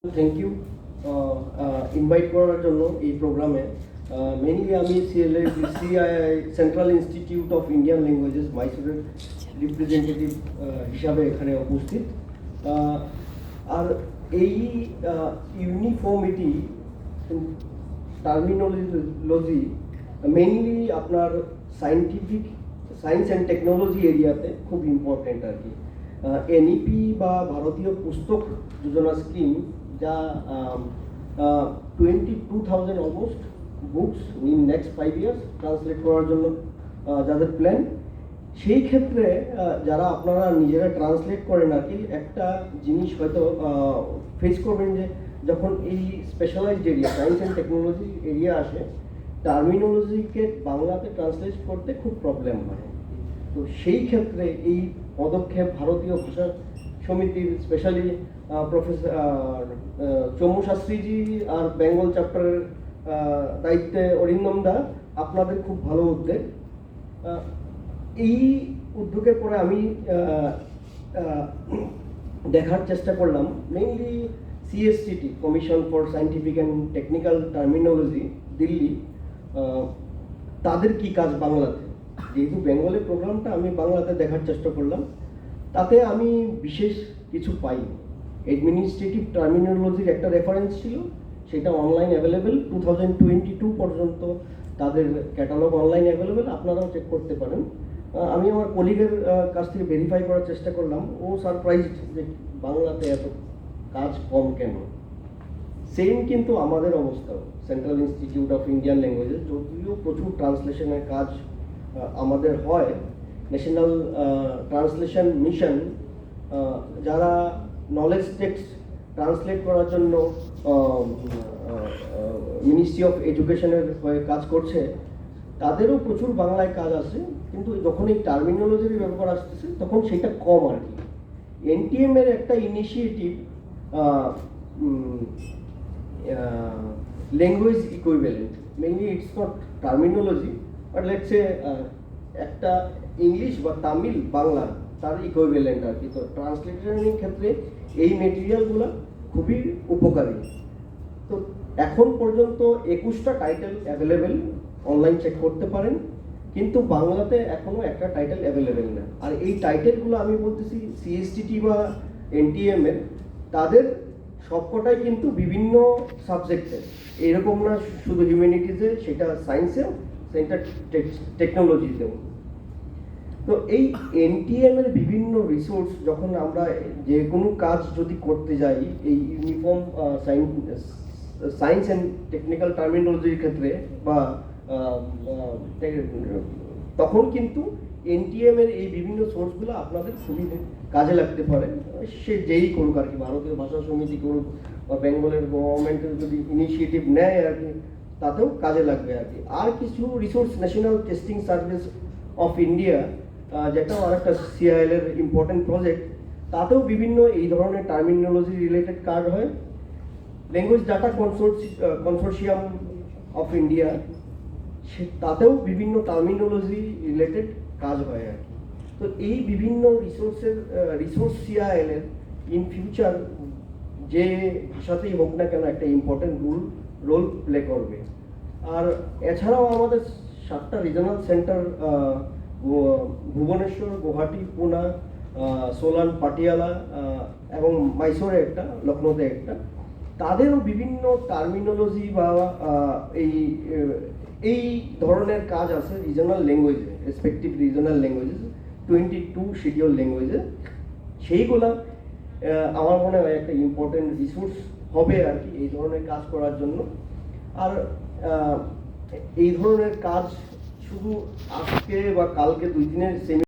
Thank you invite করার জন্য এই প্রোগ্রামে। মেইনলি আমি CII central institute of Indian languages মাইসোরের রিপ্রেজেন্টেটিভ হিসাবে এখানে উপস্থিত। আর এই ইউনিফর্মিটি টার্মিনোলজি মেইনলি আপনার সায়েন্স অ্যান্ড টেকনোলজি এরিয়াতে খুব ইম্পর্টেন্ট আর কি। এনইপি বা ভারতীয় পুস্তক যোজনা স্কিম যা 22,000 almost books in next 5 years translate করার জন্য যাদের প্ল্যান, সেই ক্ষেত্রে যারা আপনারা নিজেরা ট্রান্সলেট করেন আর কি, একটা জিনিস হয়তো ফেস করবেন যে যখন এই specialized area science and technology area আসে, টার্মিনোলজিকে বাংলাতে ট্রান্সলেট করতে খুব প্রবলেম হয়। তো সেই ক্ষেত্রে এই পদক্ষেপ ভারতীয় ভাষা সমিতির স্পেশালি প্রফেসর চমু শাস্ত্রীজি আর বেঙ্গল চ্যাপ্টারের দায়িত্বে অরিন্দম দা, আপনাদের খুব ভালো উদ্যোগ। এই উদ্যোগের পরে আমি দেখার চেষ্টা করলাম mainly CSTT commission for scientific and technical terminology Delhi, তাদের কি কাজ বাংলাতে। যেহেতু বেঙ্গলের প্রোগ্রামটা আমি বাংলাতে দেখার চেষ্টা করলাম, তাতে আমি বিশেষ কিছু পাই। অ্যাডমিনিস্ট্রেটিভ টার্মিনোলজির একটা রেফারেন্স ছিল, সেটা অনলাইন অ্যাভেলেবেল 2022 পর্যন্ত তাদের ক্যাটালগ অনলাইন অ্যাভেলেবেল, আপনারাও চেক করতে পারেন। আমি আমার কলিগের কাছ থেকে ভেরিফাই করার চেষ্টা করলাম, ও সারপ্রাইজড যে বাংলাতে এত কাজ কম কেন। সেম কিন্তু আমাদের অবস্থা central institute of Indian languages, যদিও প্রচুর ট্রান্সলেশনের কাজ আমাদের হয়। ন্যাশনাল ট্রান্সলেশন মিশন যারা নলেজ টেক্সট ট্রান্সলেট করার জন্য মিনিস্ট্রি অফ এডুকেশনের হয়ে কাজ করছে, তাদেরও প্রচুর বাংলায় কাজ আছে, কিন্তু যখন এই টার্মিনোলজির ব্যাপার আসতেছে তখন সেটা কম আর কি। এনটিএম এর একটা initiative language equivalent, mainly it's not terminology but let's say একটা ইংলিশ বা তামিল বাংলা তার ইকুইভ্যালেন্ট আর কি। তো ট্রান্সলেশনের ক্ষেত্রে এই মেটেরিয়ালগুলো খুবই উপকারী। তো এখন পর্যন্ত 21টা টাইটেল অ্যাভেলেবেল, অনলাইন চেক করতে পারেন, কিন্তু বাংলাতে এখনো একটা টাইটেল অ্যাভেলেবেল না। আর এই টাইটেলগুলো আমি বলতেছি সিএসটিটি বা এনটিএম এর, তাদের সবকটাই কিন্তু বিভিন্ন সাবজেক্টে, এরকম না শুধু হিউম্যানিটিজে, সেটা সায়েন্সেও, সেটা টেকনোলজিতেও। তো এই এনটিএম এর বিভিন্ন রিসোর্স যখন আমরা যে কোনো কাজ যদি করতে যাই এই ইউনিফর্ম সায়েন্স অ্যান্ড টেকনিক্যাল টার্মিনোলজির ক্ষেত্রে বা তখন কিন্তু এনটিএম এর এই বিভিন্ন সোর্সগুলো আপনাদের খুবই কাজে লাগতে পারে। সে যেই করুক আর কি, ভারতীয় ভাষা সমিতি করুক বা বেঙ্গলের গভর্নমেন্টের যদি ইনিশিয়েটিভ নেয় আর কি, তাতেও কাজে লাগবে আর কি। আর কিছু resource national testing service of India, যেটাও আর একটা সিআইএল এর ইম্পর্টেন্ট প্রজেক্ট, তাতেও বিভিন্ন এই ধরনের টার্মিনোলজি রিলেটেড কাজ হয়। ল্যাঙ্গুয়েজ ডাটা কনসোর্শিয়াম অফ ইন্ডিয়া, তাতেও বিভিন্ন টার্মিনোলজি রিলেটেড কাজ হয় আর কি। তো এই বিভিন্ন রিসোর্স সিআইএল এর ইন ফিউচার যে ভাষাতেই হোক না কেন একটা ইম্পর্টেন্ট রোল প্লে করবে। আর এছাড়াও আমাদের 7টা রিজনাল সেন্টার, ভুবনেশ্বর, গুয়াহাটি, পুনা, সোলান, পাটিয়ালা এবং মাইসোরে একটা, লখনৌতে একটা, তাদেরও বিভিন্ন টার্মিনোলজি বা এই ধরনের কাজ আছে রিজনাল ল্যাঙ্গুয়েজে, রেসপেক্টিভ রিজনাল ল্যাঙ্গুয়েজেস 22 শিডিউল ল্যাঙ্গুয়েজে। সেইগুলা আমার মনে হয় একটা ইম্পর্টেন্ট রিসোর্স হবে আর কি এই ধরনের কাজ করার জন্য। আর এই ধরনের কাজ শুধু আজকে বা কালকে 2 দিনের